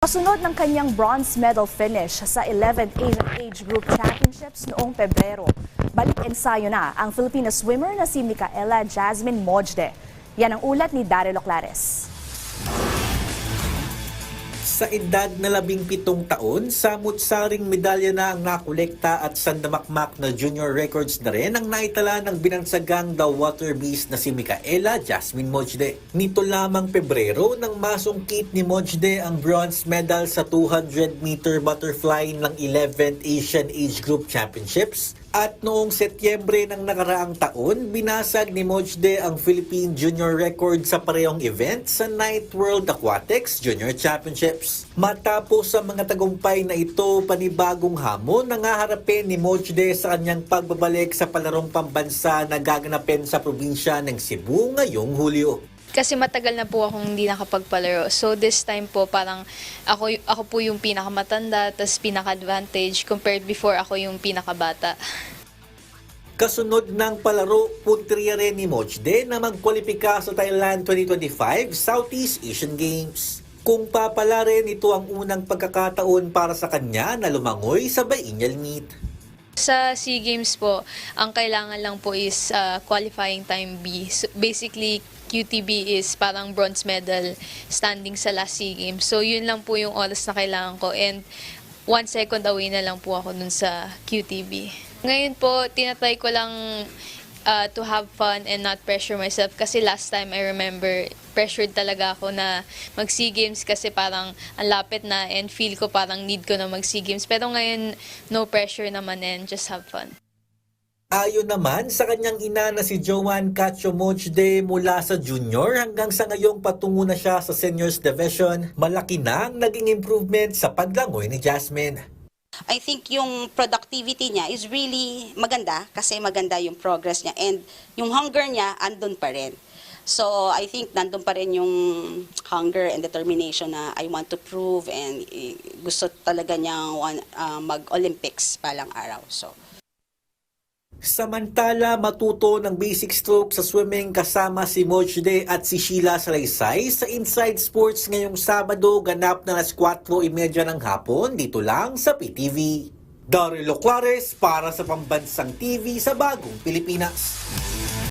Kasunod ng kanyang bronze medal finish sa 11th Asian Age Group Championships noong Pebrero, balik ensayo na ang Filipina swimmer na si Micaela Jasmine Mojde. Yan ang ulat ni Daryl Oclares. Sa edad na 17 taon, samut-saring medalya na ang nakolekta at sandamakmak na junior records na rin ang naitala ng binansagang The Water Beast na si Micaela Jasmine Mojde. Nito lamang Pebrero nang masungkit ni Mojde ang bronze medal sa 200-meter butterfly ng 11th Asian Age Group Championships. At noong Setyembre ng nakaraang taon, binasag ni Mojde ang Philippine Junior record sa parehong event sa 9th World Aquatics Junior Championships. Matapos sa mga tagumpay na ito, panibagong hamon ang haharapin ni Mojde sa kanyang pagbabalik sa palarong pambansa na gaganapin sa probinsya ng Cebu ngayong Hulyo. Kasi matagal na po akong hindi nakapagpalaro. So this time po parang ako po yung pinakamatanda, tas pinaka-advantage compared before ako yung pinakabata. Kasunod ng palaro, punteriya rin ni Mojde na magkwalipika sa Thailand 2025 Southeast Asian Games. Kung papalarin, ito ang unang pagkakataon para sa kanya na lumangoy sa biennial meet. Sa SEA Games po, ang kailangan lang po is qualifying time B. So basically, QTB is parang bronze medal standing sa last SEA Games. So yun lang po yung oras na kailangan ko and 1 second away na lang po ako dun sa QTB. Ngayon po, tinatry ko lang to have fun and not pressure myself kasi last time I remember pressured talaga ako na mag-SEA Games kasi parang ang lapit na and feel ko parang need ko na mag-SEA Games. Pero ngayon, no pressure naman and just have fun. Ayon naman sa kanyang ina na si Joanne Cacho Mojde, mula sa junior hanggang sa ngayong patungo na siya sa seniors division, malaki na ang naging improvement sa paglangoy ni Jasmine. I think yung productivity niya is really maganda kasi maganda yung progress niya and yung hunger niya andun pa rin. So I think nandun pa rin yung hunger and determination na I want to prove and gusto talaga niyang mag-Olympics palang araw. So Samantala, matuto ng basic stroke sa swimming kasama si Mojde at si Sheila Salaysay sa Inside Sports ngayong Sabado, ganap na 4:30 ng hapon dito lang sa PTV. Daryl Oclares para sa Pambansang TV sa Bagong Pilipinas.